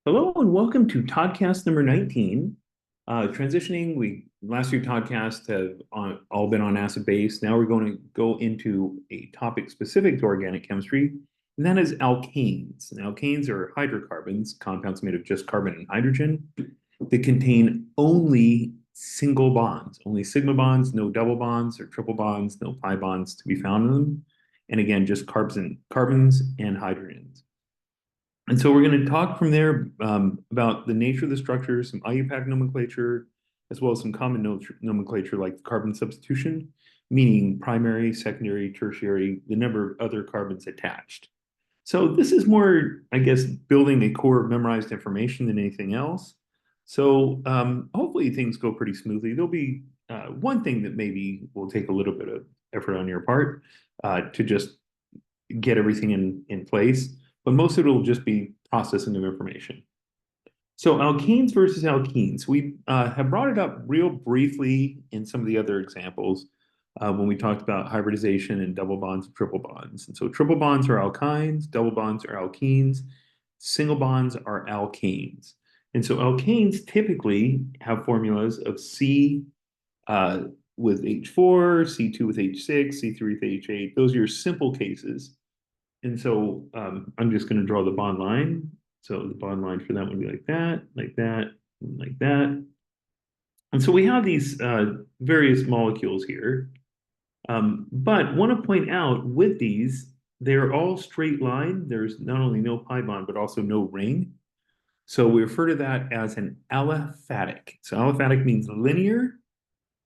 Hello and welcome to Toddcast number 19. Transitioning, we last year Toddcast have all been on acid base. Now we're going to go into a topic specific to organic chemistry, and that is alkanes. And alkanes are hydrocarbons, compounds made of just carbon and hydrogen that contain only single bonds, only sigma bonds, no double bonds or triple bonds, no pi bonds to be found in them. And again, just carbons and hydrogens. And so we're going to talk from there about the nature of the structure, some IUPAC nomenclature, as well as some common nomenclature like carbon substitution, meaning primary, secondary, tertiary, the number of other carbons attached. So this is more, I guess, building a core of memorized information than anything else. So hopefully things go pretty smoothly. There'll be one thing that maybe will take a little bit of effort on your part to just get everything in place, but most of it will just be processing of information. So alkenes versus alkenes. We have brought it up real briefly in some of the other examples when we talked about hybridization and double bonds and triple bonds. And so triple bonds are alkynes, double bonds are alkenes, single bonds are alkanes. And so alkanes typically have formulas of C with H4, C2 with H6, C3 with H8. Those are your simple cases. And so I'm just going to draw the bond line. So the bond line for that would be like that, like that, and like that. And so we have these various molecules here. But want to point out with these, they're all straight line. There's not only no pi bond, but also no ring. So we refer to that as an aliphatic. So aliphatic means linear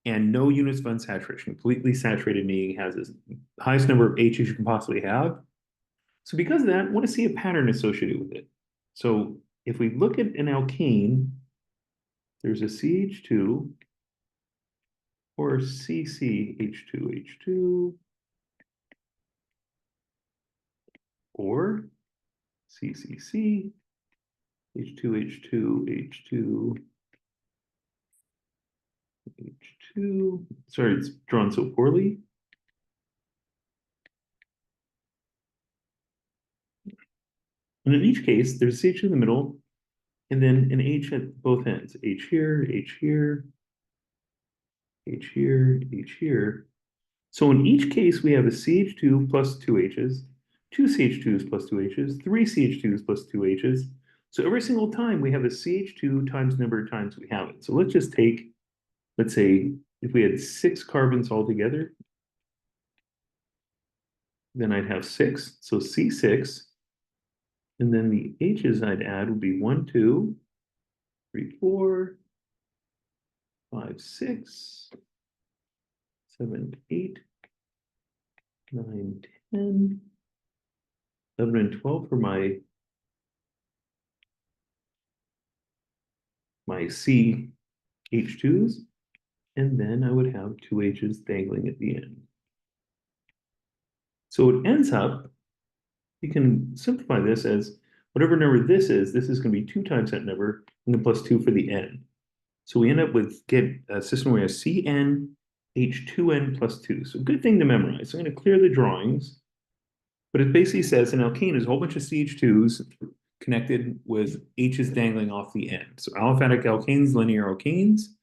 and no units of unsaturation. Completely saturated meaning has the highest number of H's you can possibly have. So because of that, I want to see a pattern associated with it. So if we look at an alkane, there's a CH2 or CCH2H2 or CCC H2H2H2 H2. Sorry, it's drawn so poorly. And in each case, there's a CH in the middle, and then an H at both ends. H here, H here, H here, H here. So in each case, we have a CH2 plus two H's, two CH2s plus two H's, three CH2s plus two H's. So every single time we have a CH2 times the number of times we have it. So let's just take, let's say, if we had 6 carbons altogether, then I'd have 6. So C6. And then the H's I'd add would be 1, 2, 3, 4, 5, 6, 7, 8, 9, 10, 11, and 12 for my CH2s. And then I would have two H's dangling at the end. So it ends up, you can simplify this as whatever number this is going to be 2 times that number, and then plus 2 for the n. So we end up with get a system where we have Cn H2n plus 2. So good thing to memorize. So I'm going to clear the drawings, but it basically says an alkane is a whole bunch of CH2s connected with H's dangling off the end. So aliphatic alkanes, linear alkanes,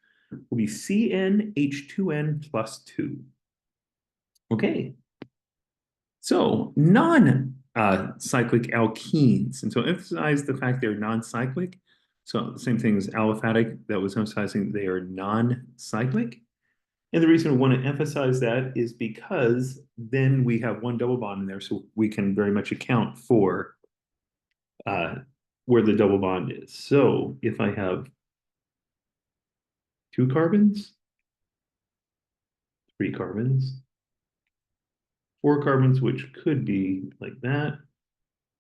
will be CnH2n plus 2. Okay. So non-cyclic alkenes. And so emphasize the fact they're non-cyclic. So the same thing as aliphatic, that was emphasizing they are non-cyclic. And the reason we want to emphasize that is because then we have one double bond in there, so we can very much account for where the double bond is. So if I have 2 carbons, 3 carbons, 4 carbons, which could be like that,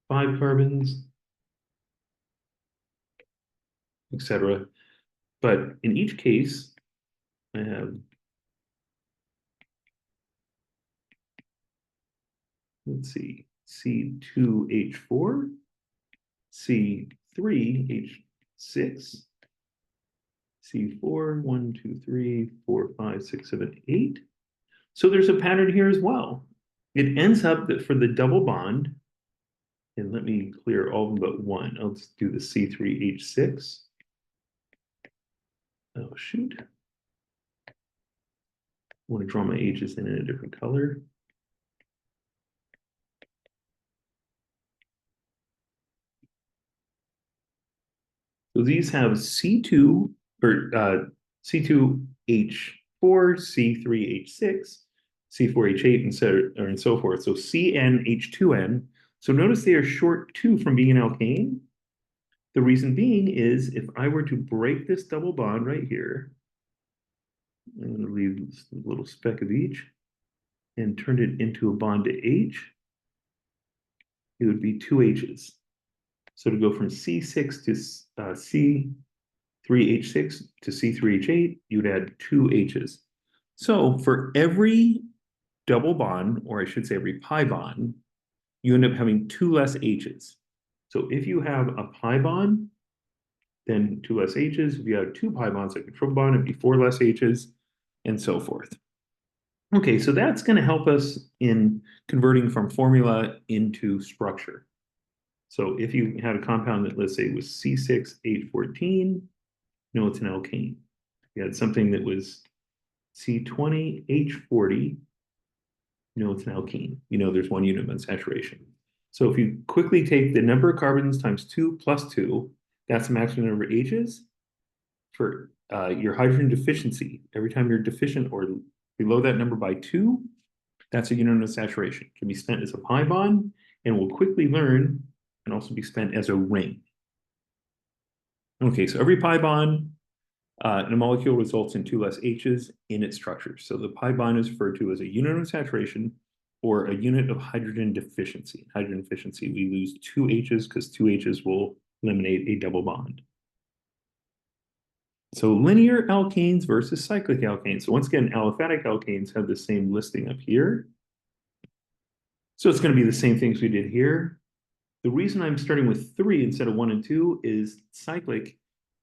5 carbons, etc. But in each case, I have, let's see, C2H4, C3H6, C4, 1, 2, 3, 4, 5, 6, 7, 8. So there's a pattern here as well. It ends up that for the double bond, And let me clear all of them but one. I'll just do the C3H6. Oh, shoot. I want to draw my H's in a different color. So these have C2 or C2H4, C3H6, C4H8, and so forth. So CnH2n. So notice they are short 2 from being an alkane. The reason being is if I were to break this double bond right here, I'm going to leave this little speck of each and turn it into a bond to H, it would be 2 H's. So to go from C6 to C3H6 to C3H8, you'd add 2 H's. So for every double bond, or I should say every pi bond, you end up having 2 less H's. So if you have a pi bond, then 2 less H's. If you have 2 pi bonds like a triple bond, it'd be 4 less H's, and so forth. Okay, so that's going to help us in converting from formula into structure. So if you had a compound that, let's say, was C6H14, no, it's an alkane. If you had something that was C20H40, no, it's an alkene. You know there's 1 unit of unsaturation. So if you quickly take the number of carbons times 2 plus 2, that's the maximum number of H's for your hydrogen deficiency. Every time you're deficient or below that number by 2, that's a unit of saturation. It can be spent as a pi bond, and we'll quickly learn can also be spent as a ring. Okay, so every pi bond in a molecule results in 2 less H's in its structure. So the pi bond is referred to as a unit of saturation or a unit of hydrogen deficiency. Hydrogen deficiency, we lose 2 H's because 2 H's will eliminate a double bond. So linear alkanes versus cyclic alkanes. So once again, aliphatic alkanes have the same listing up here. So it's going to be the same things we did here. The reason I'm starting with 3 instead of 1 and 2 is cyclic.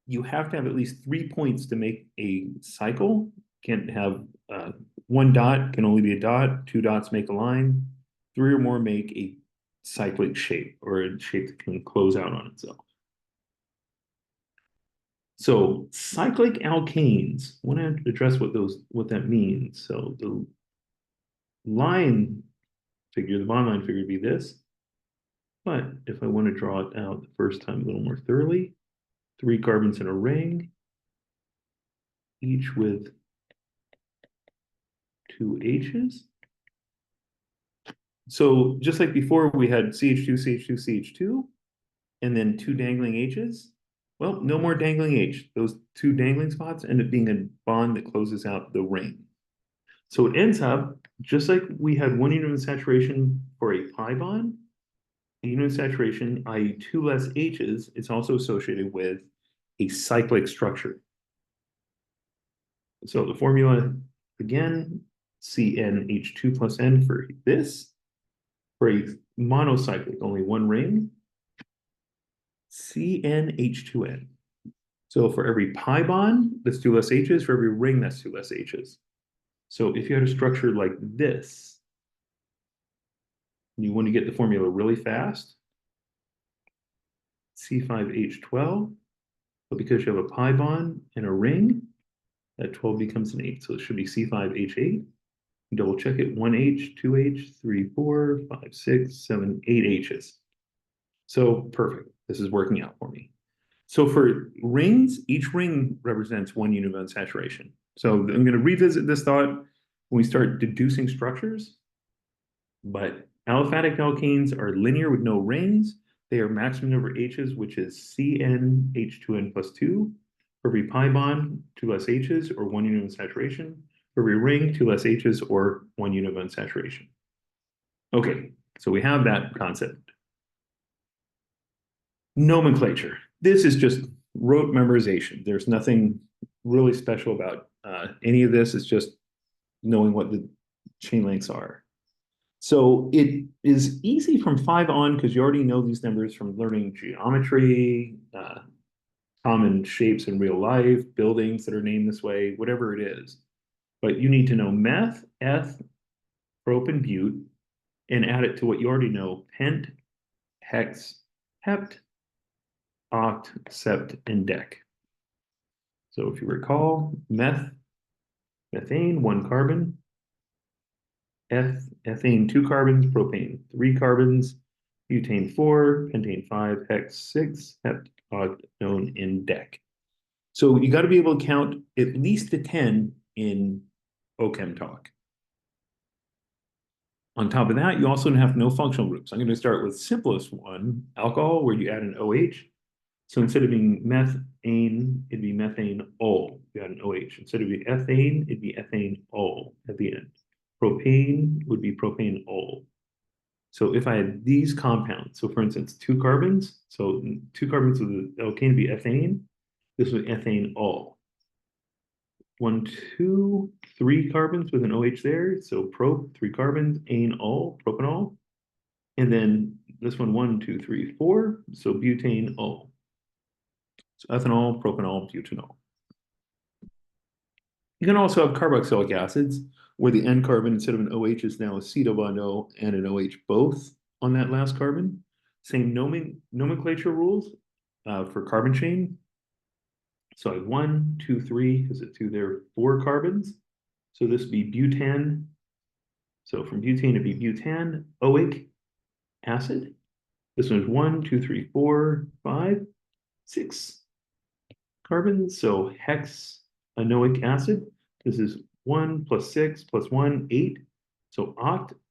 You have to have at least 3 points to make a cycle. Can't have 1 dot can only be a dot, 2 dots make a line, 3 or more make a cyclic shape or a shape that can close out on itself. So cyclic alkanes, I want to address what that means. So the line figure, the bond line figure would be this. But if I want to draw it out the first time a little more thoroughly, 3 carbons in a ring, each with 2 H's. So just like before, we had CH2, CH2, CH2, and then 2 dangling H's. Well, no more dangling H. Those 2 dangling spots end up being a bond that closes out the ring. So it ends up, just like we had 1 unit of saturation for a pi bond, a unit of saturation, i.e. 2 less H's, it's also associated with a cyclic structure. So the formula, again, CnH2 plus N for this. For a monocyclic, only 1 ring, CnH2n. So for every pi bond, that's 2 less H's. For every ring, that's 2 less H's. So if you had a structure like this, and you want to get the formula really fast, C5H12, but because you have a pi bond and a ring, that 12 becomes an 8. So it should be C5H8. Double check it, 1H, 2H, 3, 4, 5, 6, 7, 8 H's. So perfect. This is working out for me. So for rings, each ring represents 1 unit of unsaturation. So I'm going to revisit this thought when we start deducing structures. But aliphatic alkanes are linear with no rings. They are maximum number H's, which is CnH2n plus 2. For every pi bond, 2 less H's or 1 unit of unsaturation. For every ring, 2 less H's or 1 unit of unsaturation. Okay, so we have that concept. Nomenclature. This is just rote memorization. There's nothing really special about any of this. It's just knowing what the chain lengths are. So it is easy from 5 on because you already know these numbers from learning geometry, common shapes in real life, buildings that are named this way, whatever it is. But you need to know meth, eth, prop, and bute, and add it to what you already know, pent, hex, hept, oct, sept, and dec. So if you recall, methane, 1 carbon, ethane, 2 carbons, propane, 3 carbons, butane, 4, pentane, 5, hex, 6, hept, oct, none, and dec. So you got to be able to count at least to 10 in OChem talk. On top of that, you also have no functional groups. I'm going to start with simplest one, alcohol, where you add an OH. So instead of being methane, it'd be methane-ol. You add an OH. Instead of being ethane, it'd be ethane-ol at the end. Propane would be propane-ol. So if I had these compounds, so for instance, 2 carbons, so 2 carbons of the alkane would be ethane. This would be ethane-ol. 1, 2, 3 carbons with an OH there. So prop, 3 carbons, ane-ol, propanol. And then this one, 1, 2, 3, 4. So butane-ol. So ethanol, propanol, butanol. You can also have carboxylic acids, where the N carbon instead of an OH is now a C double bond O and an OH both on that last carbon. Same nomenclature rules for carbon chain. So I have 1, 2, 3, because it's 2 there, 4 carbons. So this would be butan. So from butane, it'd be butanoic acid. This one's 1, 2, 3, 4, 5, 6 carbons. So hexanoic acid. This is 1 plus 6 plus 1, 8. So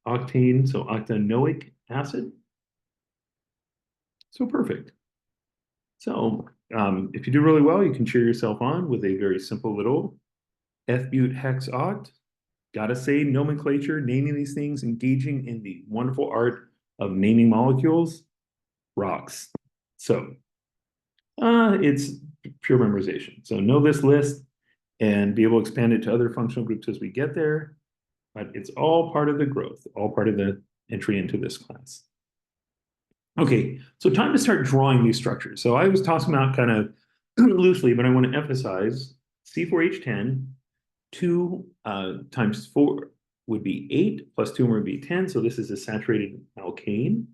octane, so octanoic acid. So perfect. So if you do really well, you can cheer yourself on with a very simple little F-but hex oct. Gotta say, nomenclature, naming these things, engaging in the wonderful art of naming molecules, rocks. So it's pure memorization. So know this list and be able to expand it to other functional groups as we get there. But it's all part of the growth, all part of the entry into this class. Okay, so time to start drawing these structures. So I was tossing them out kind of loosely, but I want to emphasize C4H10, 2 times 4 would be 8, plus 2 would be 10. So this is a saturated alkane.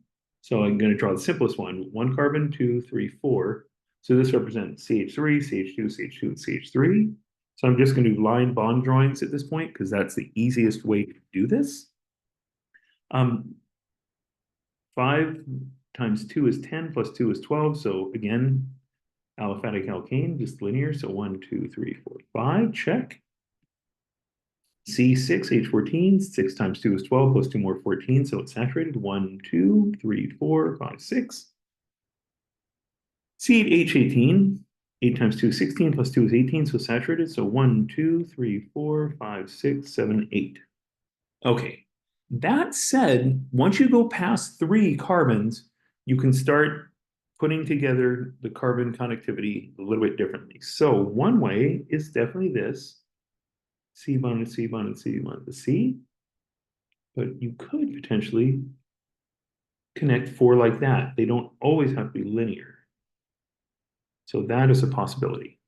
So I'm going to draw the simplest one, 1 carbon, 2, 3, 4. So this represents CH3, CH2, CH2, and CH3. So I'm just going to do line bond drawings at this point because that's the easiest way to do this. 5 times 2 is 10, plus 2 is 12. So again, aliphatic alkane, just linear. So 1, 2, 3, 4, 5, check. C6H14, 6 times 2 is 12, plus 2 more 14. So it's saturated. 1, 2, 3, 4, 5, 6. CH18, 8 times 2 is 16, plus 2 is 18, so saturated. So 1, 2, 3, 4, 5, 6, 7, 8. Okay. That said, once you go past 3 carbons, you can start putting together the carbon connectivity a little bit differently. So one way is definitely this, C bond and C bond and C bond to C. But you could potentially connect 4 like that. They don't always have to be linear. So that is a possibility.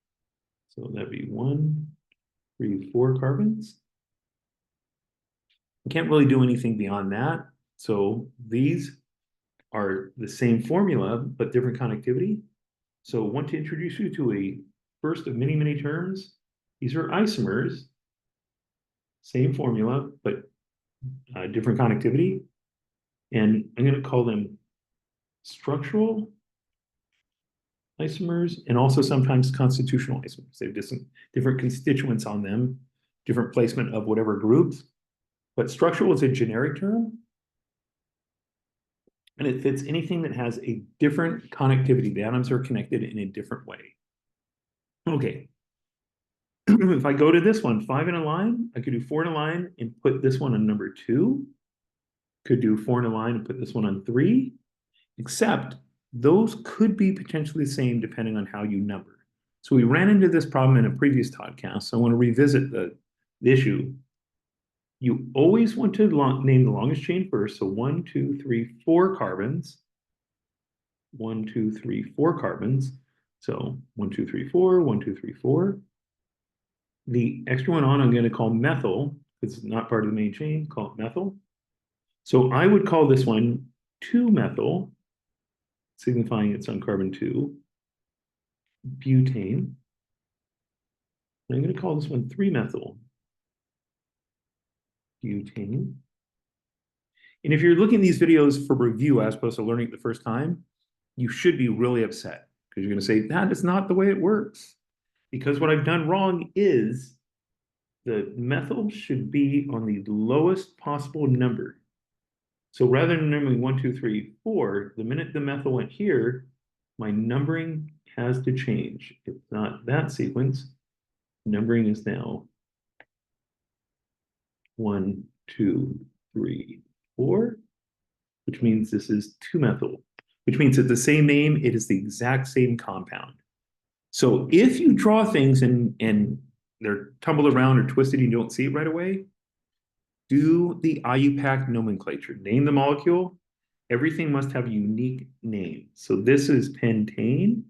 So that'd be 1, 3, 4 carbons. You can't really do anything beyond that. So these are the same formula, but different connectivity. So I want to introduce you to a first of many, many terms. These are isomers, same formula, but different connectivity. And I'm going to call them structural isomers and also sometimes constitutional isomers. They have different constituents on them, different placement of whatever groups. But structural is a generic term, and it fits anything that has a different connectivity. The atoms are connected in a different way. Okay. If I go to this one, 5 in a line, I could do 4 in a line and put this one on number 2. Could do 4 in a line and put this one on 3, except those could be potentially the same depending on how you number. So we ran into this problem in a previous podcast, so I want to revisit the issue. You always want to name the longest chain first. So 1, 2, 3, 4 carbons. 1, 2, 3, 4 carbons. So 1, 2, 3, 4, 1, 2, 3, 4. The extra one on I'm going to call methyl. It's not part of the main chain. Call it methyl. So I would call this one 2-methyl. signifying it's on carbon 2. Butane. I'm going to call this one 3-methyl butane. And if you're looking at these videos for review as opposed to learning it the first time, you should be really upset because you're going to say, that is not the way it works. Because what I've done wrong is the methyl should be on the lowest possible number. So rather than numbering 1, 2, 3, 4, the minute the methyl went here, my numbering has to change. It's not that sequence. Numbering is now 1, 2, 3, 4, which means this is 2-methyl, which means it's the same name, it is the exact same compound. So if you draw things and they're tumbled around or twisted, you don't see it right away, do the IUPAC nomenclature. Name the molecule. Everything must have a unique name. So this is pentane.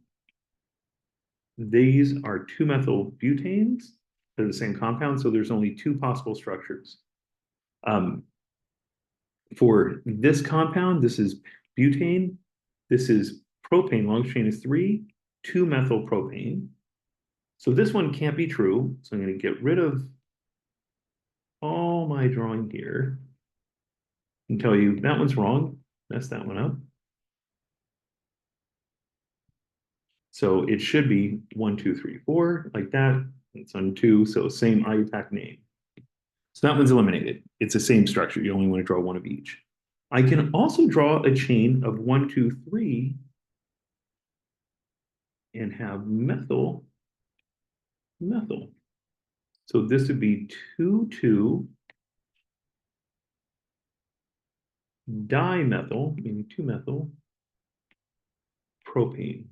These are 2-methyl butanes. They're the same compound, so there's only 2 possible structures. For this compound, this is butane. This is propane. Longest chain is 3, 2-methyl propane. So this one can't be true. So I'm going to get rid of all my drawing here and tell you that one's wrong. Mess that one up. So it should be 1, 2, 3, 4, like that. It's on 2, so same IUPAC name. So that one's eliminated. It's the same structure. You only want to draw one of each. I can also draw a chain of 1, 2, 3 and have methyl. So this would be 2, 2 dimethyl, meaning 2-methyl propane.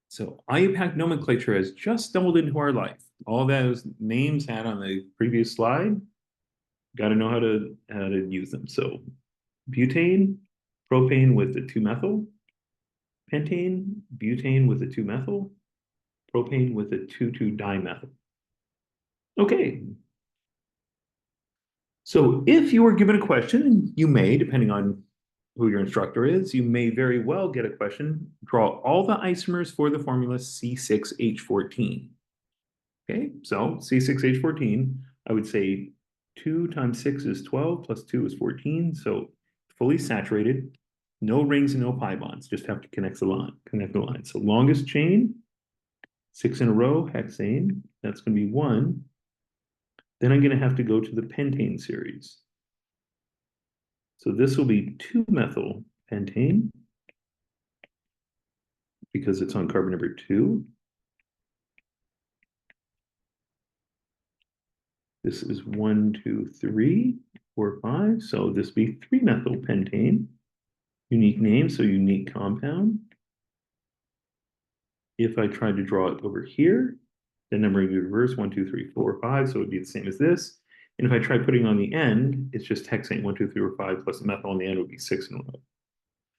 So IUPAC nomenclature has just stumbled into our life. All those names had on the previous slide, got to know how to use them. So butane, propane with the 2-methyl, pentane, butane with the 2-methyl, propane with the 2,2-dimethyl. Okay. So if you were given a question, and you may, depending on who your instructor is, you may very well get a question, draw all the isomers for the formula C6H14. Okay, so C6H14, I would say 2 times 6 is 12, plus 2 is 14, so fully saturated, no rings and no pi bonds, just have to connect the line. So longest chain, 6 in a row, hexane, that's going to be 1. Then I'm going to have to go to the pentane series. So this will be 2-methyl pentane because it's on carbon number 2. This is 1, 2, 3, 4, 5. So this will be 3-methyl pentane. Unique name, so unique compound. If I tried to draw it over here, the numbering would reverse 1, 2, 3, 4, 5. So it would be the same as this. And if I try putting on the end, it's just hexane 1, 2, 3, or 5 plus methyl on the end would be 6 in a row.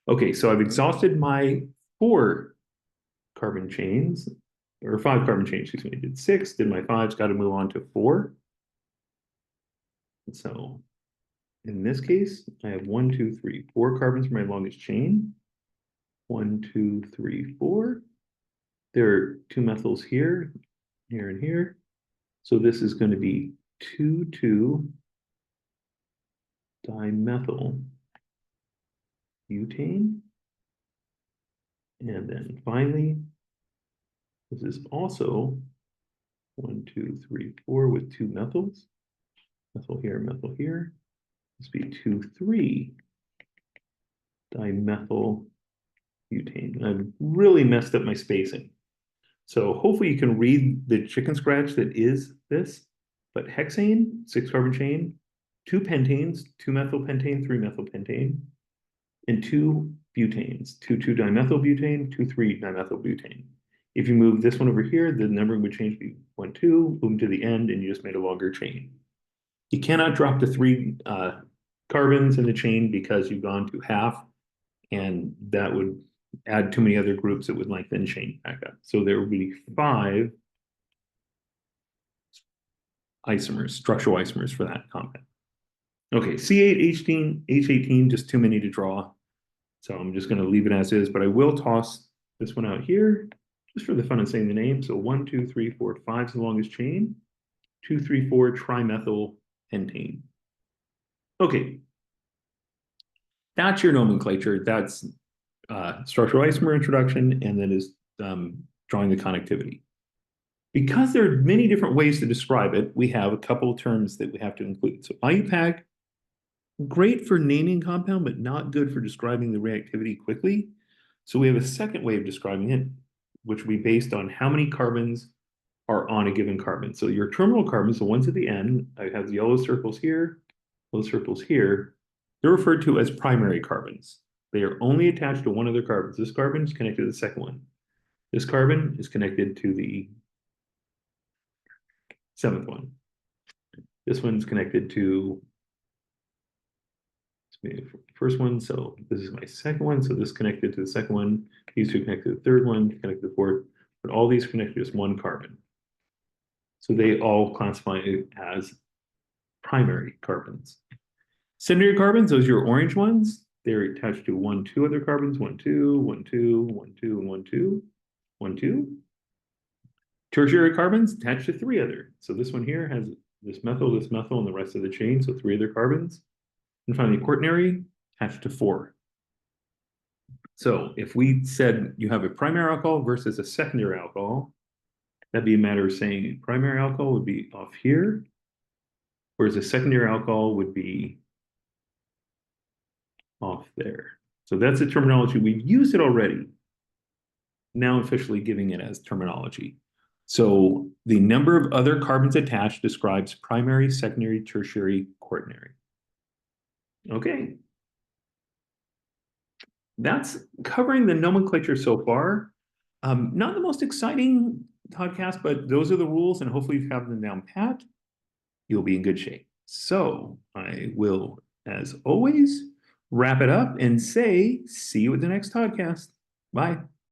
Okay, so I've exhausted my 4 carbon chains, or 5 carbon chains, excuse me. I did 6, did my 5s, got to move on to 4. So in this case, I have 1, 2, 3, 4 carbons for my longest chain. 1, 2, 3, 4. There are 2 methyls here, here, and here. So this is going to be 2, 2 dimethyl butane. And then finally, this is also 1, 2, 3, 4 with 2 methyls. Methyl here, methyl here. This would be 2, 3 dimethyl butane. I've really messed up my spacing. So hopefully you can read the chicken scratch that is this, but hexane, 6 carbon chain, 2 pentanes, 2-methyl pentane, 3-methyl pentane, and 2 butanes, 2, 2 dimethyl butane, 2, 3 dimethyl butane. If you move this one over here, the numbering would change to be 1, 2, boom to the end, and you just made a longer chain. You cannot drop the 3 carbons in the chain because you've gone to half, and that would add too many other groups that would lengthen chain back up. So there would be 5 isomers, structural isomers for that compound. Okay, C8, H18, just too many to draw. So I'm just going to leave it as is, but I will toss this one out here just for the fun of saying the name. So 1, 2, 3, 4, 5 is the longest chain. 2, 3, 4, trimethyl pentane. Okay, that's your nomenclature. That's structural isomer introduction, and then is drawing the connectivity. Because there are many different ways to describe it, we have a couple of terms that we have to include. So IUPAC, great for naming compound, but not good for describing the reactivity quickly. So we have a second way of describing it, which will be based on how many carbons are on a given carbon. So your terminal carbons, the ones at the end, I have the yellow circles here, those circles here, they're referred to as primary carbons. They are only attached to one of their carbons. This carbon is connected to the second one. This carbon is connected to the seventh one. This one's connected to the first one. So this is my second one. So this connected to the second one. These two connected to the third one, connected to the fourth. But all these connected to just one carbon. So they all classify as primary carbons. Secondary carbons, those are your orange ones. They're attached to 1, 2 other carbons. 1, 2, 1, 2, 1, 2, and 1, 2. 1, 2. Tertiary carbons attached to 3 other. So this one here has this methyl, and the rest of the chain. So 3 other carbons. And finally, quaternary attached to 4. So if we said you have a primary alcohol versus a secondary alcohol, that'd be a matter of saying primary alcohol would be off here, whereas a secondary alcohol would be off there. So that's a terminology. We've used it already. Now officially giving it as terminology. So the number of other carbons attached describes primary, secondary, tertiary, quaternary. Okay. That's covering the nomenclature so far. Not the most exciting podcast, but those are the rules, and hopefully you have them down pat. You'll be in good shape. So I will, as always, wrap it up and say, see you at the next podcast. Bye.